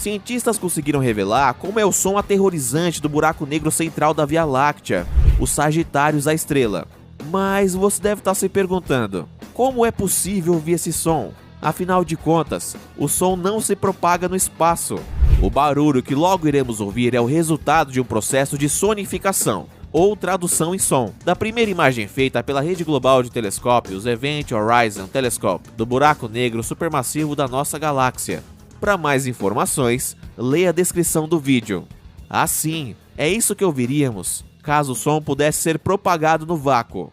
cientistas conseguiram revelar como é o som aterrorizante do buraco negro central da Via Láctea, o Sagitários, a estrela. Mas você deve estar se perguntando, como é possível ouvir esse som? Afinal de contas, o som não se propaga no espaço. O barulho que logo iremos ouvir é o resultado de um processo de sonificação, ou tradução em som, da primeira imagem feita pela rede global de telescópios Event Horizon Telescope, do buraco negro supermassivo da nossa galáxia. Para mais informações, leia a descrição do vídeo. Assim, é isso que ouviríamos, caso o som pudesse ser propagado no vácuo.